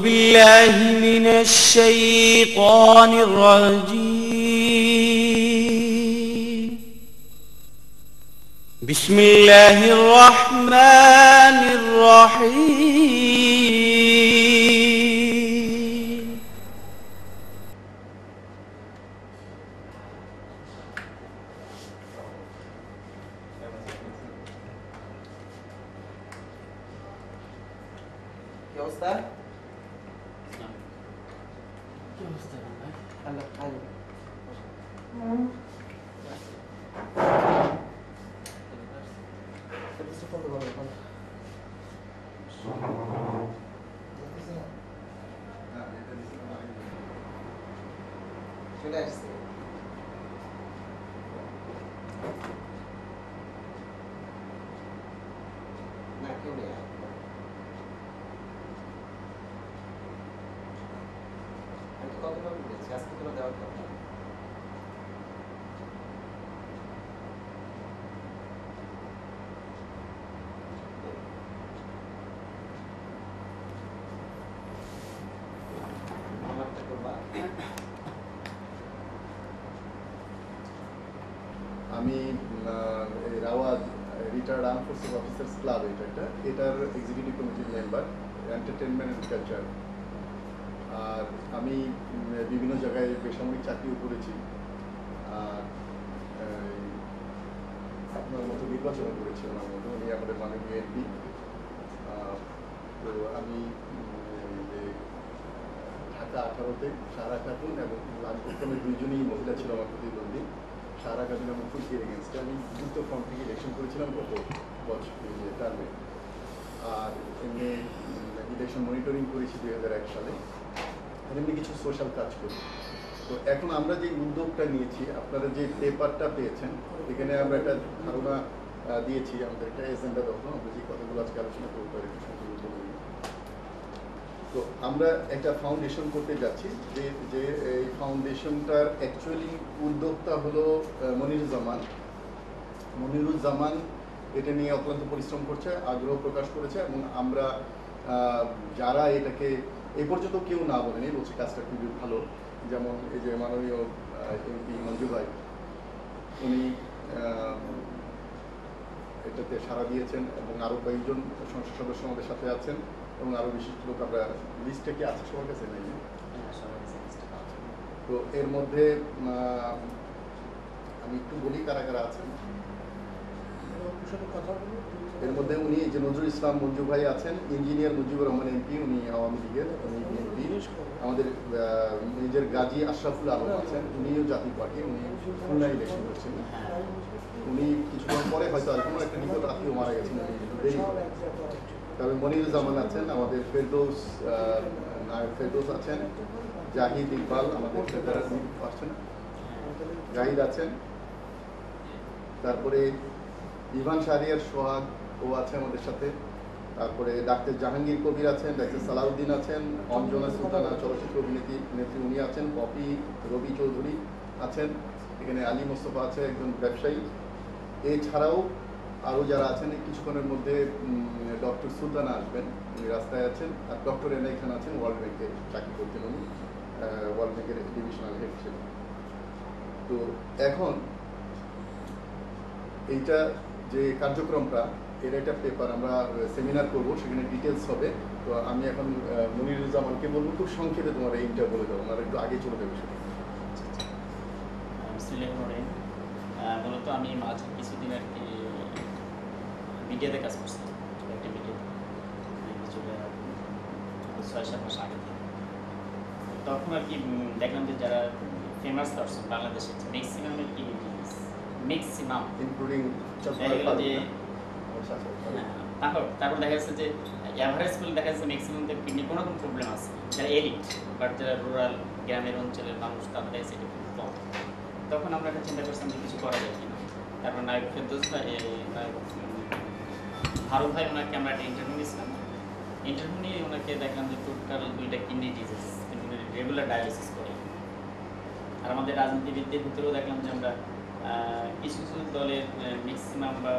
بالله من الشيطان الرجيم بسم الله الرحمن الرحيم কি অবস্থা? চলে আসছে। না কেউ নেই। আমি তো কতবার বলেছি আজকে তোরা দেওয়ার কথা। আমারটা করবা। আমি রাওয়াজ retired armed forces officers club এটার এক্সিকিউটিভ কমিটির মেম্বার, এন্টারটেনমেন্ট অ্যান্ড কালচার। আর আমি বিভিন্ন জায়গায় বেসামরিক চাকরিও করেছি, আর আপনার মতো নির্বাচনও করেছি। ওনার মতো উনি আমাদের মাননীয় এমপি। তো আমি যে ঢাকা 18-তে সারা খাতুন এবং লালপুরক্রমে দুইজনই মহিলা ছিল আমার প্রতিদ্বন্দ্বী। সারা খাতুন এবং ফুলকির এগেনস্টে আমি যুক্ত ফ্রন্ট থেকে ইলেকশন করেছিলাম গত বছর টার্মে। আর এমনি ইলেকশন মনিটরিং করেছি 2001 সালে। আর এমনি কিছু সোশ্যাল কাজ করি। তো এখন আমরা যে উদ্যোগটা নিয়েছি, আপনারা যে পেপারটা পেয়েছেন, এখানে আমরা একটা ধারণা দিয়েছি, আমাদের একটা এজেন্ডা তখন আমরা যে কথাগুলো আজকে আলোচনা করতে পারি। তো আমরা একটা ফাউন্ডেশন করতে যাচ্ছি, যে এই ফাউন্ডেশনটার অ্যাকচুয়ালি উদ্যোক্তা হলো মনিরুজ্জামান। এটা নিয়ে অক্লান্ত পরিশ্রম করছে, আগ্রহ প্রকাশ করেছে, এবং আমরা যারা এটাকে এই পর্যন্ত কেউ না বলেনি, বলছে কাজটা খুবই ভালো। যেমন এই যে মাননীয় এমপি মঞ্জু ভাই, উনি এটাতে সাড়া দিয়েছেন, এবং আরও কয়েকজন সংসদ সদস্য আমাদের সাথে আছেন, এবং আরও বিশিষ্ট লোক আমরা লিস্টে কি আছে সবার কাছে নেই। তো এর মধ্যে আমি একটু বলি কারা কারা আছেন। এর মধ্যে উনি যে নজরুল ইসলাম মঞ্জু ভাই আছেন, ইঞ্জিনিয়ার মুজিবুর রহমান এমপি, উনি আওয়ামী লীগের, উনি এমপি। আমাদের নিজের গাজী আশরাফুল আলম আছেন, উনিও জাতীয় পার্টি, উনি খুলনা ইলেকশন করছেন। উনি কিছুক্ষণ পরে হয়তো আর কোনো একটা নিকট আত্মীয় মারা গেছেন, উনি দেরি করেন। তবে মনিরুজ্জামান আছেন, আমাদের ফেরদৌস আছেন, জাহিদ ইকবাল আমাদের আছেন, জাহিদ আছেন। তারপরে ইভান শাহরিয়ার সোহাগ ও আছে আমাদের সাথে। তারপরে ডাক্তার জাহাঙ্গীর কবির আছেন, ডাক্তার সালাউদ্দিন আছেন, অঞ্জনা সুলতানা চলচ্চিত্র অভিনেত্রী উনি আছেন, পপি রবি চৌধুরী আছেন, এখানে আলী মোস্তফা আছে একজন ব্যবসায়ী। এছাড়াও আরও যারা আছেন, কিছুক্ষণের মধ্যে ডক্টর সুলতানা আসবেন, উনি রাস্তায় আছেন। আর ডক্টর এনআই খান আছেন, ওয়ার্ল্ড ব্যাংকে চাকরি করতেন উনি, ওয়ার্ল্ড ব্যাংকের ডিভিশনাল হেড ছিলেন। তো এখন এইটা যে কার্যক্রমটা, এর একটা পেপার আমরা সেমিনার করব, সেখানে ডিটেলস হবে। তো আমি এখন মনিরুজ্জামানকে বলবো খুব সংক্ষেপে তোমার এইটা বলে দেবো, আমরা একটু আগে চলে যাবো সেটা। মূলত আমি মাঝে কিছুদিন আর কি মিডিয়াতে কাজ করছি, একটা মিডিয়াতে কিছুটা 6-7 মাস আগে থেকে। তখন আর কি দেখলাম যে যারা ফেমাস পারসন বাংলাদেশের ম্যাক্সিমামের কি ম্যাক্সিমাম ইনক্লুডিং তারপর দেখা যাচ্ছে যে অ্যাভারেজ করলে দেখা যাচ্ছে ম্যাক্সিমামদের কিডনি কোনো রকম প্রবলেম আছে, যারা এলিট, বাট যারা রুরাল গ্রামের অঞ্চলের মানুষ তাদের কাছে এটা খুব কম। তখন আমরা একটা চিন্তা করছিলাম যে কিছু করা যায় কিনা। তারপর নায়ক ফেরদৌস ভাই, হারুন ভাই, ওনাকে আমরা একটা ইন্টারভিউ নিয়েছিলাম। ইন্টারভিউ নিয়ে ওনাকে দেখলাম যে টোটাল 2টা কিডনি ডিজিজ, রেগুলার ডায়ালিসিস করে। আর আমাদের রাজনীতিবিদদের ভিতরেও দেখলাম যে আমরা কিছু কিছু দলের ম্যাক্সিমাম বা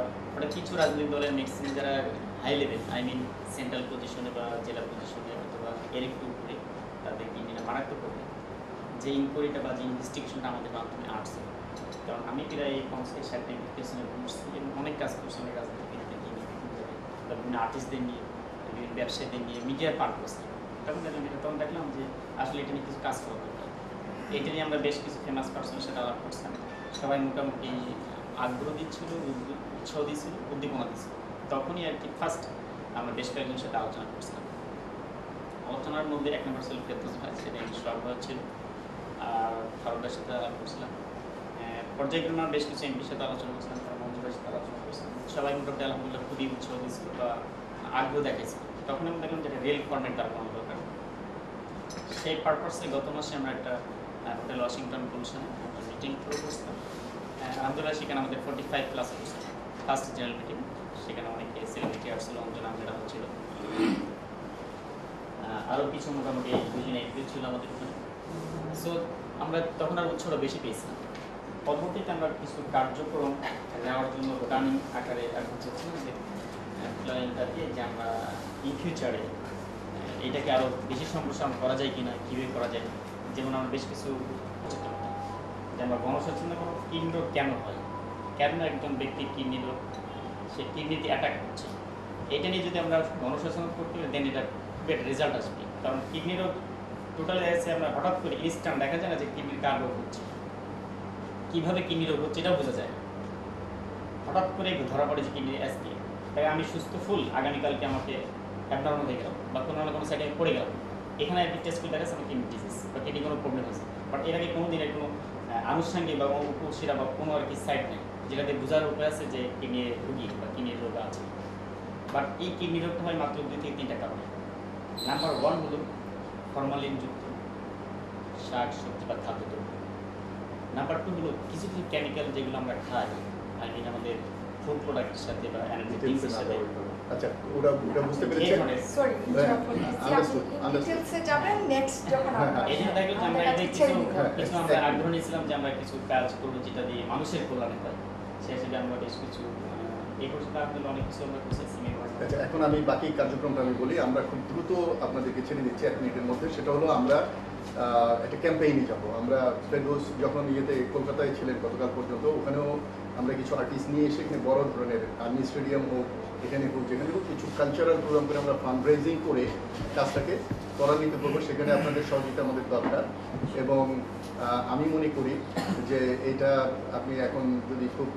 কিছু রাজনৈতিক দলের ম্যাক্সিমাম যারা high level, I mean central পজিশনে বা জেলা পজিশনে অথবা এর একটু উপরে তাদের কিডনিটা মারাত্মক হবে, যে ইনকোয়ারিটা বা যে ইনভেস্টিগেশনটা আমাদের মাধ্যমে আসছে। কারণ আমি প্রায় 50-60 পেছনে ঘুরছি এবং অনেক কাজ করছি, অনেক রাজনীতিবিদদের নিয়ে, বিভিন্ন আর্টিস্টদের নিয়ে, বিভিন্ন ব্যবসায়ীদের নিয়ে, মিডিয়ার পার করছি। তখন দেখলাম যে আসলে এটা নিয়ে কিছু কাজ করা দরকার। এটা নিয়ে আমরা বেশ কিছু ফেমাস পার্সনের সাথে আলাপ করছিলাম, সবাই মোটামুটি আগ্রহ দিচ্ছিল, উৎসাহ দিচ্ছিল, উদ্দীপনা দিচ্ছিল। তখনই আর কি ফার্স্ট আমরা বেশ কয়েকজনের সাথে আলোচনা করছিলাম। আলোচনার মধ্যে 1 নম্বর ছিল ফেরদৌস ভাই, সেটা সর্বভাগ ছিল, আর ফারুকের সাথে আলাপ করছিলাম। পর্যায়ক্রমে আমরা বেশ কিছু এমপির সাথে আলোচনা করছিলাম, তার মঞ্জুরের সাথে আলোচনা করছিলাম। সবাই মোটামুটি আলহামদুলিল্লাহ খুবই উৎসাহ দিচ্ছিল বা আগ্রহ দেখাইছিল। তখন আমি দেখলাম যে রেল ফর্মেট তার কোনো দরকার। সেই পারপাসে গত মাসে আমরা একটা হোটেল ওয়াশিংটন গুলশানে একটা মিটিং শুরু করছিলাম। আলহামদুলিল্লাহ সেখানে আমাদের 45+ করছিল, ফার্স্ট জেনারেল মিটিং। সেখানে অনেকে সেলিব্রিটি আসছিল, অঞ্জনা আমেরা হচ্ছিল, আরও কিছু মোটামুটি 2 এমপি ছিল আমাদের ওখানে। সো আমরা তখন আর উৎসাহটা বেশি পেয়েছিলাম। পরবর্তীতে আমরা কিছু কার্যক্রম নেওয়ার জন্য প্ল্যানিং আকারে এখন চাচ্ছিলাম যে প্ল্যানিংটা দিয়ে যে আমরা ইন ফিউচারে এটাকে আরও বেশি সম্প্রসারণ করা যায় কিনা, কীভাবে করা যায়। যেমন আমরা বেশ কিছু যে আমরা গণসচেতনতা করব, কিডনি রোগ কেন হয়, কেন একজন ব্যক্তির কিডনি রোগ, সে কিডনিতে অ্যাটাক হচ্ছে, এটা নিয়ে যদি আমরা গণসচেতনতা করতে পারি দেন এটা খুব একটা রেজাল্ট আসবে। কারণ কিডনি রোগ টোটালি আছে, আমরা হঠাৎ করে ইনস্ট্যান্ট দেখা যায় না যে কিডনির কার রোগ হচ্ছে, কীভাবে কিডনি রোগ হচ্ছে এটাও বোঝা যায় না। হঠাৎ করে ধরা পড়ে যে কিডনি অ্যাসকে, তাই আমি সুস্থ ফুল, আগামীকালকে আমাকে অ্যাবনর্মাল হয়ে গেলাম বা কোনো না কোনো সাইডে পড়ে গেলাম, এখানে আর কি টেস্ট করে দেখা যাচ্ছে আমার কিডনি ডিজিজ বা কিডনি কোনো প্রবলেম হয়েছে। বাট এর আগে কোনো দিনের কোনো আনুষঙ্গিক বা উপশিরা বা কোনো আর কি সাইড নেই যেটাতে বোঝার উপায় আছে যে কিডনি রোগী বা কিডনির রোগ আছে। বাট এই কিডনি রোগটা হয় মাত্র 2 থেকে 3টা কারণে। নাম্বার 1 হলো ফরমালিনযুক্ত শাক সবজি বা খাদ্যদ্রব্য। নাম্বার 2 হলো কিছু কিছু কেমিক্যাল যেগুলো আমরা খাই, আই মিন আমাদের ফুড প্রোডাক্টের সাথে বা এনার্জি ড্রিঙ্কসের সাথে। আচ্ছা, ওটা ওটা বুঝতে পেরেছেন। সরি ডিটেইলসে যাবেন নেক্সট যখন এই জন্য দেখলাম যে আমরা এতে কিছু আমরা আগ্রহ নিয়েছিলাম যে আমরা কিছু কাজ করবো যেটা দিয়ে মানুষের কল্যাণে হয়। সেই হিসেবে আমরা বেশ কিছু এই পর্যন্ত আপনাদের অনেক কিছু আমরা করছি। আচ্ছা, এখন আমি বাকি কার্যক্রমটা আমি বলি। আমরা খুব দ্রুত আপনাদেরকে ছেড়ে দিচ্ছি 1 মিনিটের মধ্যে। সেটা হলো আমরা একটা ক্যাম্পেইনে যাব। আমরা ফেরদৌস যখন কলকাতায় ছিলেন গতকাল পর্যন্ত, ওখানেও আমরা কিছু আর্টিস্ট নিয়ে এসে এখানে বড় ধরনের আর্মি স্টেডিয়াম হোক, এখানে হোক, যেখানে হোক কিছু কালচারাল প্রোগ্রাম করে আমরা ফান্ড রেজিং করে কাজটাকে ত্বরান্বিত করবো। সেখানে আপনাদের সহযোগিতা আমাদের দরকার। এবং আমি মনে করি যে এটা আপনি এখন যদি খুব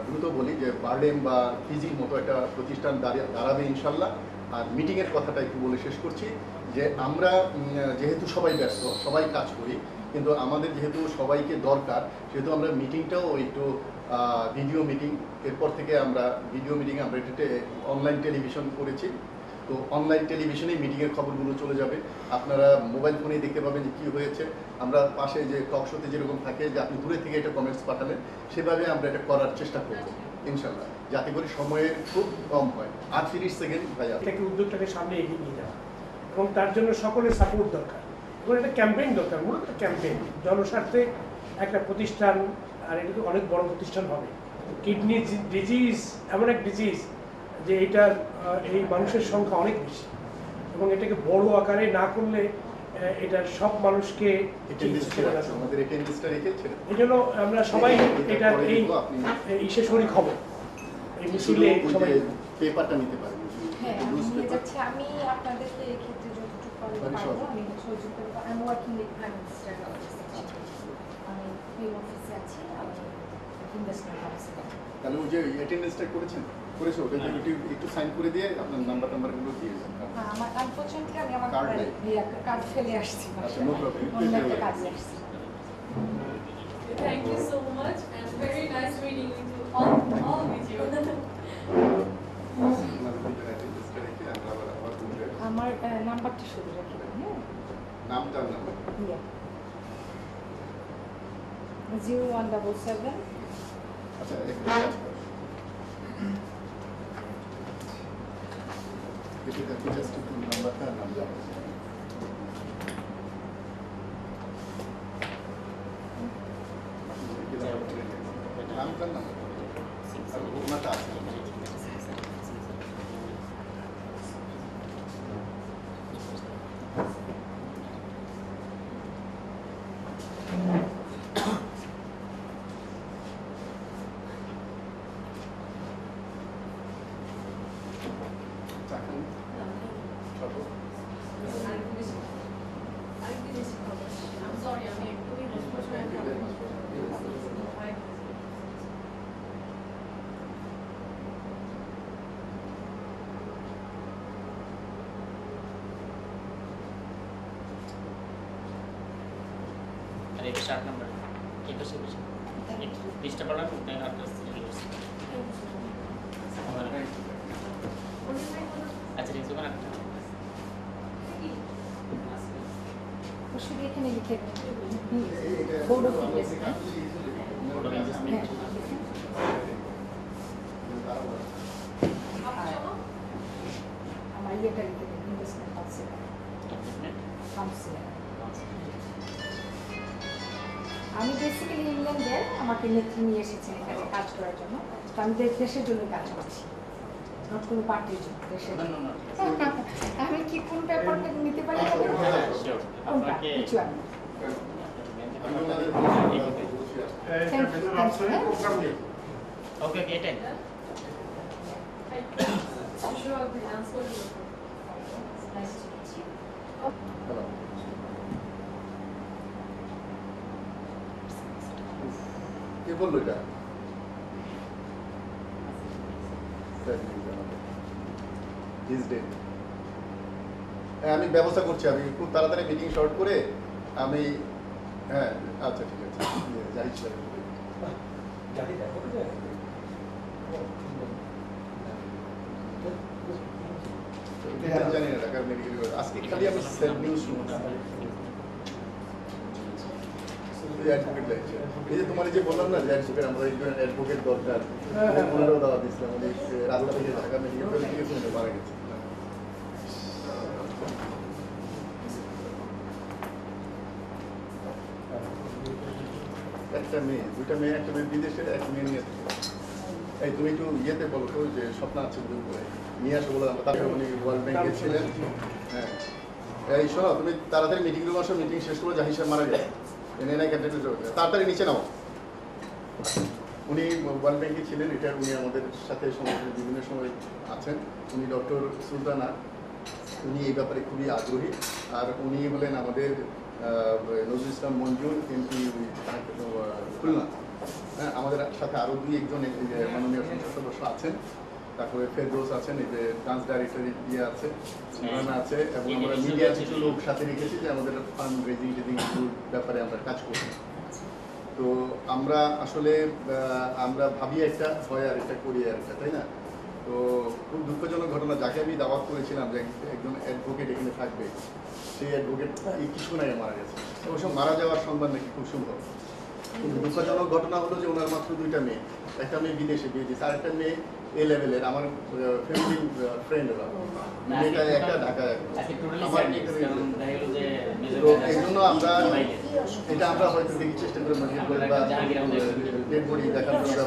দ্রুত বলি যে বার্ডেম বা ফিজির মতো একটা প্রতিষ্ঠান দাঁড়াবে ইনশাল্লাহ। আর মিটিংয়ের কথাটা একটু বলে শেষ করছি যে আমরা যেহেতু সবাই ব্যস্ত, সবাই কাজ করি, কিন্তু আমাদের যেহেতু সবাইকে দরকার, সেহেতু আমরা মিটিংটাও একটু ভিডিও মিটিং, এরপর থেকে আমরা ভিডিও মিটিংয়ে আমরা এটা অনলাইন টেলিভিশন করেছি। তো অনলাইন টেলিভিশনেই মিটিংয়ের খবরগুলো চলে যাবে, আপনারা মোবাইল ফোনেই দেখতে পাবেন যে কী হয়েছে। আমরা পাশে যে টক শোতে যেরকম থাকে যে আপনি দূরে থেকে এটা কমেন্টস পাঠালেন, সেভাবে আমরা এটা করার চেষ্টা করবো ইনশাল্লাহ, যাতে করে সময়ের খুব কম হয়। আর 30 সেকেন্ড ভাইয়া, এটাকে উদ্যোগটাকে সামনে এগিয়ে নিয়ে যাওয়া এবং তার জন্য সকলের সাপোর্ট দরকার এবং একটা ক্যাম্পেইন দরকার, মূলত ক্যাম্পেইন জনস্বার্থে একটা প্রতিষ্ঠান। আর এটা তো অনেক বড় প্রতিষ্ঠান হবে। কিডনি ডিজিজ এমন এক ডিজিজ যে এটার এই মানুষের সংখ্যা অনেক বেশি এবং এটাকে বড় আকারে না করলে এটার সব মানুষকে আমাদের এই জন্য আমরা সবাই এটা এই ইসে শরিক হব, এই মিছিলে সবাই পেপারটা নিতে পারেন। হ্যাঁ, আমি নিয়ে যাচ্ছি। আমি আপনাদেরকে এই ক্ষেত্রে যতটুকু পারবো আমি সহযোগ করব। আমি ওয়ার্কিং উইথ প্রাইম মিনিস্টার অফিসে, আমি পিএম অফিসে আছি, আমি ইনভেস্টমেন্ট অফিসে। তাহলে ওই যে অ্যাটেন্ডেন্সটা করেছো ওটা একটু সাইন করে দিয়ে আপনার নাম্বারগুলো দিয়ে দেন। হ্যাঁ, আমার আনফরচুনেটলি আমি আমার কার্ড নেই, কার্ড ফেলে আসছি, আচ্ছা নো প্রবলেম। অন্য একটা কাজে আসছি। Thank you so much and very nice meeting with you all with you. আমার নাম্বারটা শুধু রেখে দিন। হ্যাঁ, নামটা নাম্বার 0177। আচ্ছা, এক কাজ করো, এটা জাস্ট একটু নাম্বারটা নাম দাও। নামটা নাম্বার আর ওনাটা আছে। থাকো। I'm sorry, I'm doing আর এটা 7 নাম্বার এটা সে পৃষ্ঠা পড়ার দেন আপনার সিলেবাস আচ্ছা রিজুমান একটা শুধু এখানে লিখে board of investment photo investment আমার ইয়েটা লিখে দেন ইনভেস্টমেন্ট কাউন্সিলর আমি বেসিক্যালি ইংল্যান্ডের আমাকে নেত্রী নিয়ে এসেছেন এখানে কাজ করার জন্য তো আমি দেশের জন্য কাজ করছি নট কোনো পার্টির জন্য দেশের জন্য আমি কি কোন পেপারটা নিতে পারি শিওর কোনটা আপনাকে কিছু আমি ওকে ওকে এটাই sure I'll be answering. Nice to meet you. Hello. কে বললো এটা? আমি ব্যবস্থা করছি, আমি খুব তাড়াতাড়ি মিটিং শর্ট করে আমি হ্যাঁ আচ্ছা ঠিক আছে যাই জানি না ঢাকার মেডিকেল আজকে খালি আমি সেল নিউজ শুনছি। এই যে তোমার যে বললাম না যে অ্যাডভোকেট আমরা একজন অ্যাডভোকেট দরকার ওনারও দাওয়া দিচ্ছিলাম মানে রাস্তা থেকে ঢাকা মেডিকেল কলেজ থেকে শুনতে মারা গেছে। একটা মেয়ে দুইটা মেয়ে একটা মেয়ে বিদেশে একটা মেয়ে নিয়ে এই তুমি একটু ইয়েতে বলো তো যে স্বপ্ন আছে নিয়ে আসো বলে আমরা তারপরে উনি ওয়ার্ল্ড ব্যাংকে ছিলেন। হ্যাঁ এই শোনো তুমি তাড়াতাড়ি মিটিং রুমে আসো, মিটিং শেষ করে জাহির সাহেব মারা গেছে এনআই ক্যান্ডিডেট তাড়াতাড়ি নিচে নাও। উনি ওয়ার্ল্ড ব্যাংকে ছিলেন, এটা উনি আমাদের সাথে সমাজের বিভিন্ন সময় আছেন। উনি ডক্টর সুলতানা, উনি এই ব্যাপারে খুবই আগ্রহী। আর উনি হলেন আমাদের নজরুল ইসলাম মঞ্জুর এমপি খুলনা। হ্যাঁ আমাদের সাথে আরও 2-1 মাননীয় সংসদ সদস্য আছেন। তারপরে ফেরদৌস আছেন, এই যে ডান্স ডাইরেক্টর ইয়ে আছে সুলতানা আছে, এবং আমরা মিডিয়া কিছু লোক সাথে রেখেছি যে আমাদের ফান্ড রেজিং ব্যাপারে আমরা কাজ করি। তো আমরা আসলে আমরা ভাবি একটা হয় আর একটা করি আর একটা, তাই না? তো খুব দুঃখজনক ঘটনা, যাকে আমি দাওয়াত করেছিলাম যে একজন অ্যাডভোকেট এখানে থাকবে, সেই অ্যাডভোকেট এই কিছু নাই মারা গেছে। অবশ্য মারা যাওয়ার সংবাদ নাকি খুব সুন্দর। কিন্তু দুঃখজনক ঘটনা হলো যে ওনার মাত্র 2টা মেয়ে, একটা মেয়ে বিদেশে বিয়ে দিয়েছে, আরেকটা মেয়ে এ লেভেলের আমার ফ্যামিলি ফ্রেন্ড ওরা, মেয়েটা একটা ঢাকায়। তো এই জন্য আমরা এটা আমরা হয়তো দেখি চেষ্টা করে বা ডেড বডি দেখার জন্য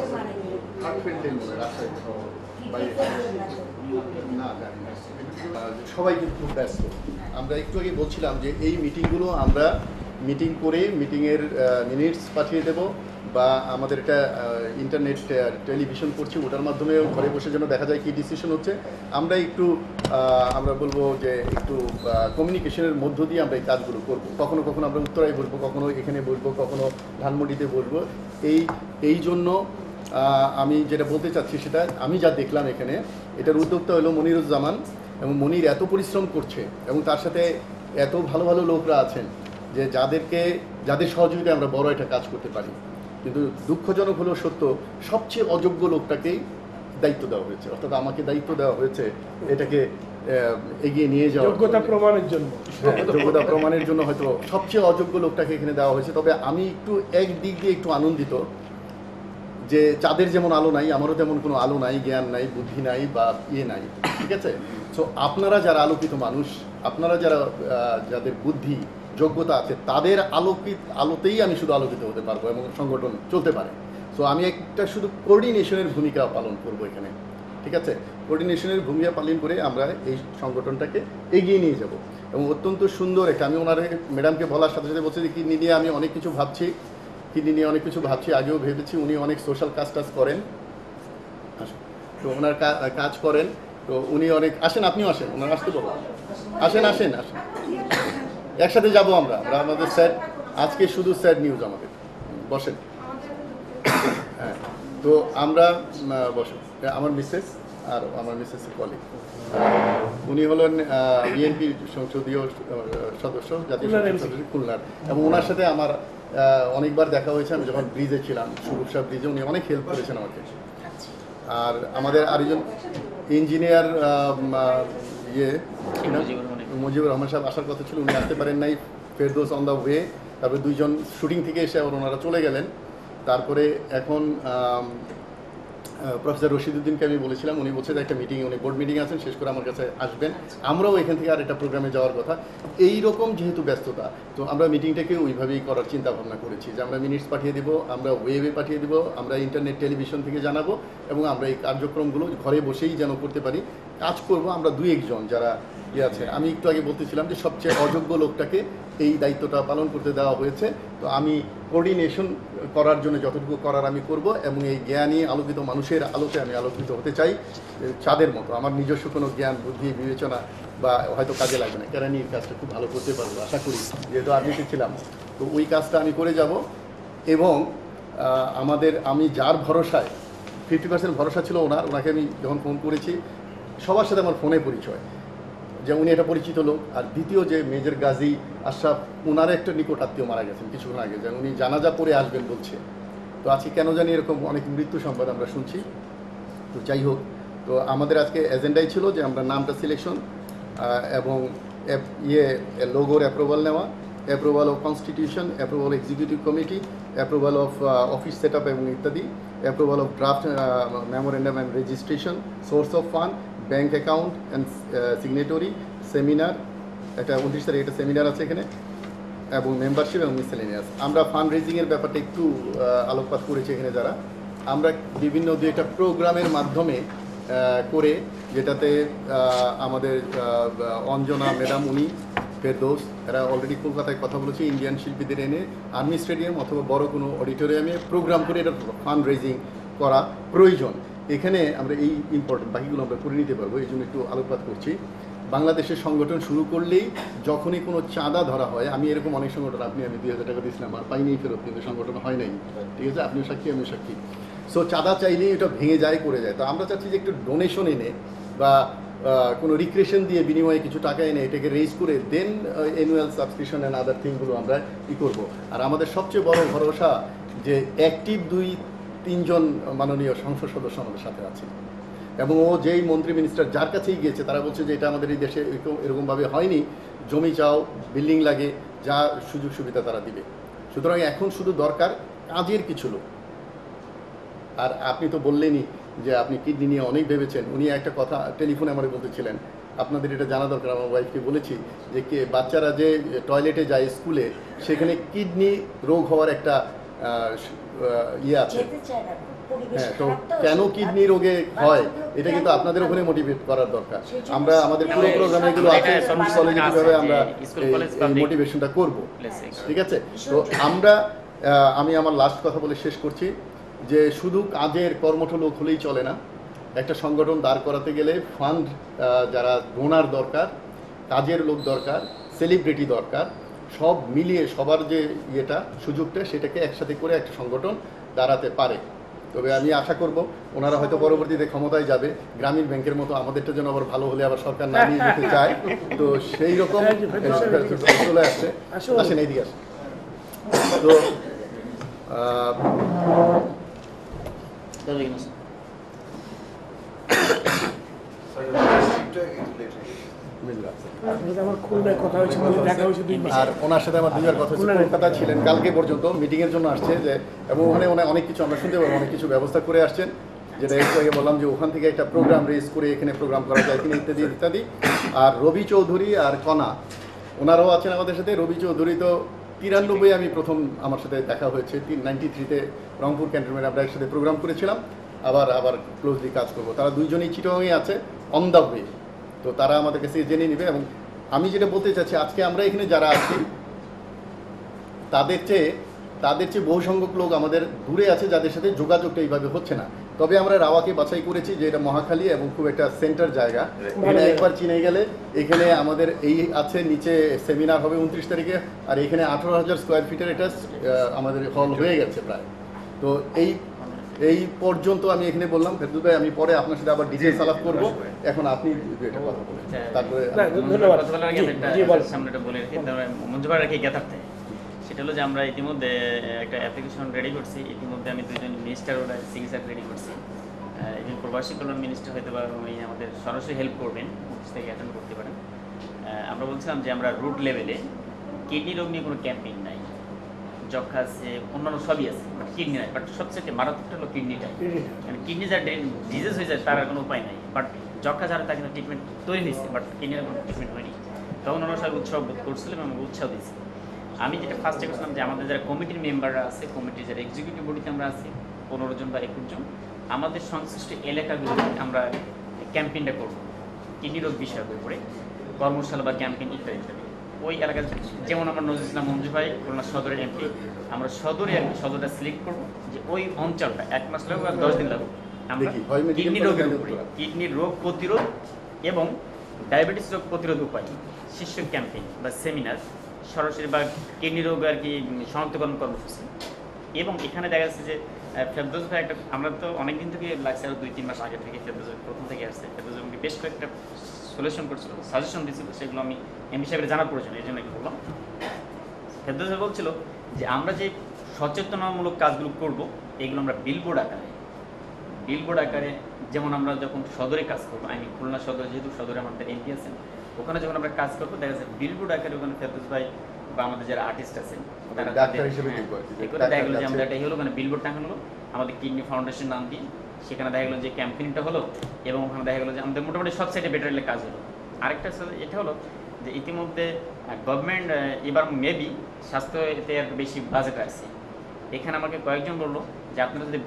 হার্ট পেন্টেন রাস্তায় বাইরে না জানি না, সবাই কিন্তু খুব ব্যস্ত। আমরা একটু আগে বলছিলাম যে এই মিটিংগুলো আমরা মিটিং করে মিটিংয়ের মিনিটস পাঠিয়ে দেব, বা আমাদের একটা ইন্টারনেট টেলিভিশন করছি, ওটার মাধ্যমে ঘরে বসে যেন দেখা যায় কী ডিসিশন হচ্ছে। আমরা একটু আমরা বলবো যে একটু কমিউনিকেশনের মধ্য দিয়ে আমরা এই কাজগুলো করব। কখনো কখনো আমরা উত্তরায় বলবো, কখনো এখানে বলবো, কখনো ধানমন্ডিতে বলবো। এই জন্য আমি যেটা বলতে চাচ্ছি সেটা আমি যা দেখলাম এখানে, এটার উদ্যোক্তা হলো মনিরুজ্জামান, এবং মনির এত পরিশ্রম করছে এবং তার সাথে এত ভালো ভালো লোকরা আছেন যে যাদের সহযোগিতায় আমরা বড় একটা কাজ করতে পারি। কিন্তু দুঃখজনক হলেও সত্য, সবচেয়ে অযোগ্য লোকটাকেই দায়িত্ব দেওয়া হয়েছে, অর্থাৎ আমাকে দায়িত্ব দেওয়া হয়েছে এটাকে এগিয়ে নিয়ে যাওয়া, যোগ্যতা প্রমাণের জন্য। যোগ্যতা প্রমাণের জন্য হয়তো সবচেয়ে অযোগ্য লোকটাকে এখানে দেওয়া হয়েছে। তবে আমি একটু একদিক দিয়ে একটু আনন্দিত যে চাঁদের যেমন আলো নাই, আমারও তেমন কোনো আলো নাই, জ্ঞান নাই, বুদ্ধি নাই বা ইয়ে নাই, ঠিক আছে? সো আপনারা যারা আলোকিত মানুষ, আপনারা যাদের বুদ্ধি যোগ্যতা আছে, তাদের আলোতেই আমি শুধু আলোকিত হতে পারবো এবং সংগঠন চলতে পারে। সো আমি একটা শুধু কোঅর্ডিনেশনের ভূমিকা পালন করব এখানে, ঠিক আছে? কোঅর্ডিনেশনের ভূমিকা পালন করে আমরা এই সংগঠনটাকে এগিয়ে নিয়ে যাব। এবং অত্যন্ত সুন্দর একটা, আমি ওনার ম্যাডামকে বলার সাথে সাথে বলছি যে কিডনি নিয়ে আমি অনেক কিছু ভাবছি, আগেও ভেবেছি। উনি অনেক সোশ্যাল কাজ করেন, তো ওনার কাজ করেন, তো উনি অনেক আসেন, আপনিও আসেন, ওনার আসতে বলো। আসেন আসেন আসেন, একসাথে যাব আমরা আমাদের স্যার আজকে শুধু স্যার নিউজ আমাদের। বসেন। হ্যাঁ, তো আমরা বসেন। আমার মিসেস আর আমার মিসেসের কলিগ, উনি হলেন বিএনপি সংসদীয় সদস্য, জাতীয় সংসদ সদস্য খুলনার, এবং ওনার সাথে আমার অনেকবার দেখা হয়েছে। আমি যখন ব্রিজে ছিলাম, সুরক্ষা ব্রিজে, উনি অনেক হেল্প করেছেন আমাকে। আর আমাদের আরেকজন ইঞ্জিনিয়ার মুজিবুর রহমান সাহেব আসার কথা ছিল, উনি আসতে পারেন নাই, ফেরদৌস অন দ্য ওয়ে। তারপরে দুইজন শুটিং থেকে এসে আবার ওনারা চলে গেলেন। তারপরে এখন প্রফেসর রশিদউদ্দিনকে আমি বলেছিলাম, উনি বলছে যে একটা মিটিং, উনি বোর্ড মিটিং আছেন, শেষ করে আমার কাছে আসবেন। আমরাও এখান থেকে আর একটা প্রোগ্রামে যাওয়ার কথা। এই রকম যেহেতু ব্যস্ততা, তো আমরা মিটিংটাকে ওইভাবেই করার চিন্তা ভাবনা করেছি যে আমরা মিনিটস পাঠিয়ে দেবো, আমরা ওয়েবে পাঠিয়ে দেবো, আমরা ইন্টারনেট টেলিভিশন থেকে জানাবো, এবং আমরা এই কার্যক্রমগুলো ঘরে বসেই যেন করতে পারি। কাজ করব আমরা দুই একজন যারা আছে। আমি একটু আগে বলতেছিলাম যে সবচেয়ে অযোগ্য লোকটাকে এই দায়িত্বটা পালন করতে দেওয়া হয়েছে। তো আমি কোঅর্ডিনেশন করার জন্য যতটুকু করার আমি করব, এবং এই জ্ঞানী আলোকিত মানুষের আলোতে আমি আলোকিত হতে চাই চাঁদের মতো। আমার নিজস্ব কোনো জ্ঞান বুদ্ধি বিবেচনা বা হয়তো কাজে লাগবে না, কেন এই কাজটা খুব ভালো করতে পারবো আশা করি, যেহেতু আর্মিতে ছিলাম। তো ওই কাজটা আমি করে যাব। এবং আমি যার ভরসায় 50% ভরসা ছিল ওনাকে আমি যখন ফোন করেছি, সবার সাথে আমার ফোনে পরিচয়, যে উনি একটা পরিচিত লোক। আর দ্বিতীয় যে মেজর গাজী আশরাফ, ওনার একটা নিকট আত্মীয় মারা গেছেন কিছুক্ষণ আগে, যেন উনি জানাজা পড়ে আসবেন বলছে। তো আজকে কেন জানি এরকম অনেক মৃত্যু সংবাদ আমরা শুনছি। তো যাই হোক, তো আমাদের আজকে এজেন্ডাই ছিল যে আমরা নামটা সিলেকশন এবং লোগোর অ্যাপ্রুভাল নেওয়া, approval of constitution, approval executive committee, approval of office set up এবং ইত্যাদি, approval of draft memorandum and registration, source of fund, bank account and signatory, seminar, একটা 29 তারিখে একটা সেমিনার আছে এখানে, এবং মেম্বারশিপ এবং মিসেলেনিয়াস। আমরা ফান্ড রেজিংয়ের ব্যাপারটা একটু আলোকপাত করেছি এখানে। যারা আমরা বিভিন্ন একটা প্রোগ্রামের মাধ্যমে করে, যেটাতে আমাদের অঞ্জনা ম্যাডাম, উনি ফেরদৌস, এরা অলরেডি কলকাতায় কথা বলেছে, ইন্ডিয়ান শিল্পীদের এনে আর্মি স্টেডিয়াম অথবা বড় কোনো অডিটোরিয়ামে প্রোগ্রাম করে এটা ফান্ড রেজিং করা প্রয়োজন। এখানে আমরা এই ইম্পর্টেন্ট, বাকিগুলো আমরা করে নিতে পারবো, এই জন্য একটু আলোকপাত করছি। বাংলাদেশের সংগঠন শুরু করলেই যখনই কোনো চাঁদা ধরা হয়, আমি এরকম অনেক সংগঠন, আমি 2000 টাকা দিয়েছিলাম আর পাইনি ফেরত, কিন্তু সংগঠন হয় নাই, ঠিক আছে, আপনিও সাক্ষী আমিও সাক্ষী। সো চাঁদা চাইলেই এটা ভেঙে যায়, করে যায়। তো আমরা চাচ্ছি যে একটু ডোনেশন এনে বা কোনো রিক্রিয়েশন দিয়ে বিনিময়ে কিছু টাকা এনে এটাকে রেজ করে দেন অ্যানুয়াল সাবস্ক্রিপশন অ্যান্ড আদার থিংগুলো আমরা করবো। আর আমাদের সবচেয়ে বড় ভরসা যে অ্যাক্টিভ 2-3 জন মাননীয় সংসদ সদস্য আমাদের সাথে আছে, এবং ও যেই মন্ত্রী মিনিস্টার যার কাছেই গিয়েছে তারা বলছে যে এটা আমাদের এই দেশে এরকমভাবে হয়নি, জমি চাও, বিল্ডিং লাগে, যা সুযোগ সুবিধা তারা দিবে। সুতরাং এখন শুধু দরকার কাজের কিছু লোক। আর আপনি তো বললেনই যে আপনি কিডনি নিয়ে অনেক ভেবেছেন। উনি একটা কথা টেলিফোনে আমাকে বলতেছিলেন, আপনাদের এটা জানা দরকার। আমার ওয়াইফকে বলেছি যে বাচ্চারা যে টয়লেটে যায় স্কুলে, সেখানে কিডনি রোগ হওয়ার একটা আছে। হ্যাঁ, তো কেন কিডনি রোগে হয় এটা কিন্তু আপনাদের ওখানে মোটিভেট করার দরকার। আমরা আমাদের পুরো প্রোগ্রামে এগুলো আছে, স্কুল কলেজে কীভাবে আমরা এই মোটিভেশনটা করব, ঠিক আছে। তো আমি আমার লাস্ট কথা বলে শেষ করছি যে শুধু কাজের কর্মঠ লোক হলেই চলে না। একটা সংগঠন দাঁড় করাতে গেলে ফান্ড, যারা ডোনার দরকার, কাজের লোক দরকার, সেলিব্রিটি দরকার, সব মিলিয়ে সবার যে সুযোগটা, সেটাকে একসাথে করে একটা সংগঠন দাঁড়াতে পারে। তবে আমি আশা করব ওনারা হয়তো পরবর্তীতে ক্ষমতায় যাবে, গ্রামীণ ব্যাংকের মতো আমাদেরটা যেন আবার ভালো হলে আবার সরকার না নিয়ে যেতে চায়। তো সেই রকম চলে আসছে। আসেন এইদিকে আসেন। তো আর ওনার সাথে আমার দুইবার কথা হচ্ছে, কলকাতা ছিলেন কালকে পর্যন্ত মিটিংয়ের জন্য আসছে, যে এবং ওখানে অনেক কিছু আমরা শুনতে পাবো, অনেক কিছু ব্যবস্থা করে আসছেন, যেটা একটু আগে বললাম যে ওখান থেকে একটা প্রোগ্রাম রেজ করে এখানে প্রোগ্রাম করা যায় কিনা ইত্যাদি ইত্যাদি। আর রবি চৌধুরী আর কণা, ওনারাও আছেন আমাদের সাথে। রবি চৌধুরী তো 93 আমি প্রথম আমার সাথে দেখা হয়েছে, 93-তে রংপুর ক্যান্টনমেন্টে আমরা একসাথে প্রোগ্রাম করেছিলাম, আবার ক্লোজলি কাজ করবো। তারা দুইজনেই চিটাগংয়ে আছে, অন দ্য ওয়ে। তো তারা আমাদের কাছে জেনে নেবে। এবং আমি যেটা বলতে চাচ্ছি, আজকে আমরা এখানে যারা আছি তাদের চেয়ে বহু সংখ্যক লোক আমাদের দূরে আছে, যাদের সাথে যোগাযোগটা এইভাবে হচ্ছে না। তবে আমরা রাওয়াকে বাছাই করেছি যে এটা মহাখালী এবং খুব একটা সেন্টার জায়গা। ভালো এখানে জায়গা। একবার চিনে গেলে এখানে আমাদের এই আছে, নিচে সেমিনার হবে 29 তারিখে, আর এখানে 18,000 স্কোয়ার ফিটের এটা আমাদের হল হয়ে গেছে প্রায়। তো এই পর্যন্ত আমি এখানে বললাম। ফেরদৌস ভাই, আমি পরে আপনার সাথে আবার ডিটেইলস আলাপ করব, এখন আপনি এটা কথা বলেন, তারপরে না, ধন্যবাদ। কথা বলার আগে জি, বল। সামনে একটা বলে রাখি, মঞ্জু ভাই রাখি জ্ঞাতার্থে। সেটা হলো যে আমরা ইতিমধ্যে একটা অ্যাপ্লিকেশন রেডি করছি। ইতিমধ্যে আমি দুইজন মিনিস্টার ওরা সিগনেচার রেডি করছি। একজন প্রবাসী কল্যাণ মিনিস্টার হয়তো বা উনি আমাদের সরাসরি হেল্প করবেন, অফিস থেকে অ্যাটেন্ড করতে পারেন। আমরা বলছিলাম যে আমরা রুট লেভেলে কিডনি রোগ নিয়ে কোনো ক্যাম্পেইন নাই। যক্ষা আছে, অন্যান্য সবই আছে, বাট কিডনি নাই। বাট সবচেয়ে মারাত্মকটা হলো কিডনিটাই। মানে কিডনি যার ডিজিজ হয়ে যায় তার আর কোনো উপায় নাই। বাট যক্ষা যারা তার কিন্তু ট্রিটমেন্ট তৈরি হয়েছে, বাট কিডনির কোনো ট্রিটমেন্ট হয়নি। তখন ওনারা সবাই উৎসাহ বোধ করছিলাম এবং উৎসাহ দিয়েছি। আমি যেটা ফার্স্টে করছিলাম যে আমাদের যারা কমিটির মেম্বাররা আছে, কমিটির যারা এক্সিকিউটিভ বডিতে আমরা আছি 15 জন বা 21 জন, আমাদের সংশ্লিষ্ট এলাকাগুলোতে আমরা ক্যাম্পেইনটা করব কিডনি রোগ বিষয়ের উপরে, কর্মশালা বা ক্যাম্পেইন ইত্যাদি ইত্যাদি। ওই এলাকায় যেমন আমার নজরুল ইসলাম মঞ্জু ভাই খুলনা সদরের এমপি, আমরা সদরটা সিলেক্ট করবো যে ওই অঞ্চলটা 1 মাস লাগুক আর 10 দিন লাগুক, আমরা দেখি, হয় medical কিডনি রোগের কলেজে উপরে, নেবো। কিডনির রোগ প্রতিরোধ এবং ডায়াবেটিস রোগ প্রতিরোধ উপায় শীর্ষক ক্যাম্পেইন বা সেমিনার সরাসরি বা কিডনি রোগ আর কি শনাক্তকরণ কর্মসূচি। এবং এখানে দেখা যাচ্ছে যে ফেরদৌস ভাই একটা, আমরা তো অনেকদিন থেকে লাগছে, আরও 2-3 মাস আগে থেকে ফেরদৌস ভাই প্রথম থেকে আসছে। ফেরদৌস ভাই বেশ কয়েকটা সলিউশন করছিল, সাজেশন দিয়েছিল, সেগুলো আমি এমপি সাহেবের জানার প্রয়োজন, এই জন্য কি বললাম। ফেরদৌস ভাই বলছিল যে আমরা যে সচেতনামূলক কাজগুলো করব এগুলো আমরা বিলবোর্ড আকারে, যেমন আমরা যখন সদরে কাজ করবো, আমি খুলনা সদরে, যেহেতু সদরে আমাদের এমপি আছেন, ওখানে যখন আমরা কাজ করবো দেখা যাচ্ছে বিলবোর্ড আকারে ওখানে ফেরদৌস ভাই বা আমাদের যারা আর্টিস্ট আছেন তারা ডাক্তার হিসেবে দেখবো আর কি, যে দেখা গেলো যে ডাক্তার আমরা আছে। এটাই হলো মানে বিলবোর্ড টাঙানো হলো আমাদের কিডনি ফাউন্ডেশন নাম দিয়ে, সেখানে দেখা গেলো যে ক্যাম্পেইনটা হলো এবং ওখানে দেখা গেলো যে আমাদের মোটামুটি সব সাইডে বেটারলে কাজ হলো। আরেকটা এটা হলো যে ইতিমধ্যে গভর্নমেন্ট এবার মেবি স্বাস্থ্যতে আর বেশি বাজেট আছে। এখানে আমাকে কয়েকজন বললো যে আপনারা যদি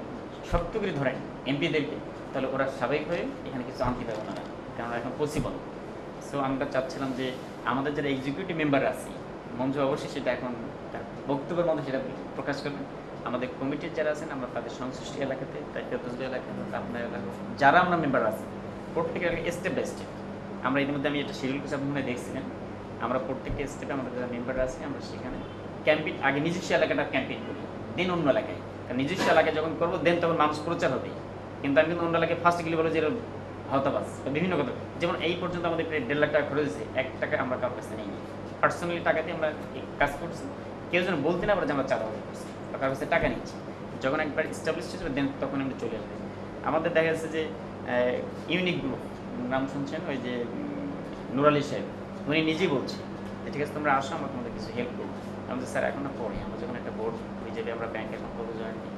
শক্ত করে ধরেন এমপিদেরকে, তাহলে ওরা স্বাভাবিকভাবে এখানে কিছু আনতে পারবে না, কারণ এখন পসিবল। সো আমরা চাচ্ছিলাম যে আমাদের যারা এক্সিকিউটিভ মেম্বার আছে, মঞ্জু অবশ্যই সেটা এখন তার বক্তব্যের মধ্যে সেটা প্রকাশ করবেন। আমাদের কমিটির যারা আছেন আমরা তাদের সংশ্লিষ্ট এলাকাতে, তাই ফেরদৌস এলাকাতে, আপনার এলাকা যারা আমরা মেম্বার আছি প্রত্যেকের স্টেপ বাই স্টেপ আমরা ইতিমধ্যে আমি এটা শিডিউল করছি, আপনি মনে হয় দেখছিলেন। আমরা প্রত্যেকটা স্টেপে আমাদের যারা মেম্বার আছে আমরা সেখানে ক্যাম্পেইন, আগে নিজস্ব এলাকাটা ক্যাম্পেইন করি, দেন অন্য এলাকায়। কারণ নিজস্ব এলাকায় যখন করবো দেন তখন মানুষ প্রচার হবে। কিন্তু আমি কিন্তু অন্য এলাকায় ফার্স্ট গেলে বলো যে হতাবাস বা বিভিন্ন কথা, যেমন এই পর্যন্ত আমাদের প্রায় 1.5 লাখ টাকা খরচ হয়েছে, 1 টাকা আমরা কারোর কাছে নিইনি। পার্সোনালি টাকা দিয়ে আমরা কাজ করছি, কেউ যেন বলতে না পারে যে আমরা চাঁদাবাজি করছি বা কারোর কাছে টাকা নিচ্ছি। যখন একবার এস্টাবলিশ হয়েছে দেন তখন আমরা চলে আসবে। আমাদের দেখা যাচ্ছে যে ইউনিক গ্রুপ নাম শুনছেন, ওই যে নুর আলী সাহেব, উনি নিজেই বলছে যে ঠিক আছে তোমরা আসো, আমরা তোমাদের কিছু হেল্প করবো। আমাদের স্যার এখন না পড়ে, আমরা যখন একটা বোর্ড হয়ে যাবে আমরা ব্যাংক অ্যাকাউন্ট করবো জয়েন করি,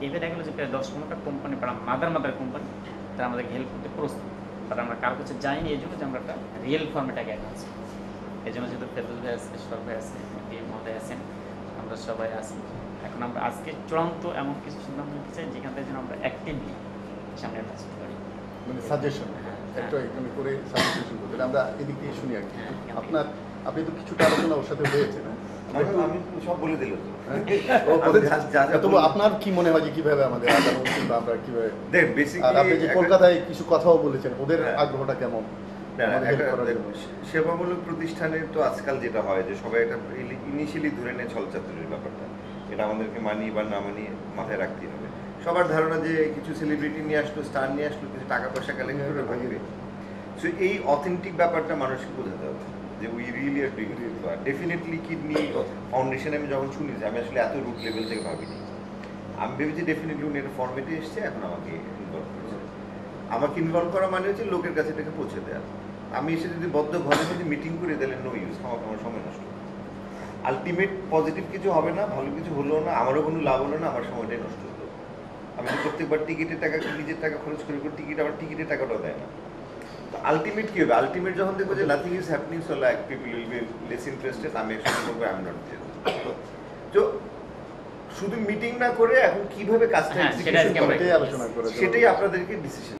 এবার দেখা গেলো যে প্রায় 10-15টা কোম্পানি, মাদার কোম্পানি তারা আমাদেরকে হেল্প করতে প্রস্তুত। তারা আমরা কারোর কাছে যাইনি এই জন্য যে আমরা একটা রিয়েল ফর্মেট আগে আছি। এই জন্য যেহেতু ফেরদৌস ভাই আছে, সর ভাই আছে, মহোদয় আছেন, আমরা সবাই আছি। এখন আমরা আজকে চূড়ান্ত এমন কিছু সিদ্ধান্ত নিতে চাই যেখান থেকে যেন আমরা অ্যাক্টিভলি সামনে আসতে পারি। মানে সাজেশন একটা এখানে করে সাজেশন করতে, আমরা এদিক থেকে শুনি আর কি। আপনি তো কিছুটা আলোচনা ওর সাথে হয়েছে না? আমি সব বলে দিল তো। তবু আপনার কি মনে হয় যে কিভাবে আমাদের আগানো উচিত বা আমরা কিভাবে, দেখ আর আপনি যে বেসিক্যালি কলকাতায় কিছু কথাও বলেছেন, ওদের আগ্রহটা কেমন? সেবামূলক প্রতিষ্ঠানের তো আজকাল যেটা হয় যে সবাই একটা ইনিশিয়ালি ধরে নেয় ছলচাতুরির ব্যাপারটা, এটা আমাদেরকে মানি বা না মানি মাথায় রাখতেই হবে। সবার ধারণা যে কিছু সেলিব্রিটি নিয়ে আসলো, স্টার নিয়ে আসলো, কিছু টাকা পয়সা কালেক্ট করে ভাঙবে। সো এই অথেন্টিক ব্যাপারটা মানুষকে বোঝাতে হবে যে we really are doing it. Definitely kidney ফাউন্ডেশনে আমি যখন শুনি যে আমি আসলে এত রুট লেভেল থেকে ভাবিনি, আমি ভেবেছি ডেফিনেটলি উনি একটা ফর্মেটে এসছে, এখন আমাকে ইনভলভ করেছে। আমাকে ইনভলভ করা মানে হচ্ছে লোকের কাছে এটাকে পৌঁছে দেওয়া। আমি এসে যদি বদ্ধ ঘরে যদি মিটিং করে দিলে নো ইউজ, আমার সময় নষ্ট। আলটিমেট পজিটিভ কিছু হবে না, ভালো কিছু হলো না, আমারও কোনো লাভ হলো না, আমার সময়টাই নষ্ট হলো। আমি তো প্রত্যেকবার টিকিটের টাকা, নিজের টাকা খরচ করে টিকিট, আবার টিকিটের টাকাটাও দেয় না। তো আলটিমেট কী হবে? আলটিমেট যখন দেখবো যে nothing is happening, so like people will be less interested, আমি একসাথে করবো, আই এম নট দেয়ার। তো শুধু মিটিং না করে এখন কিভাবে কাজটা সেটাই আপনাদেরকে ডিসিশন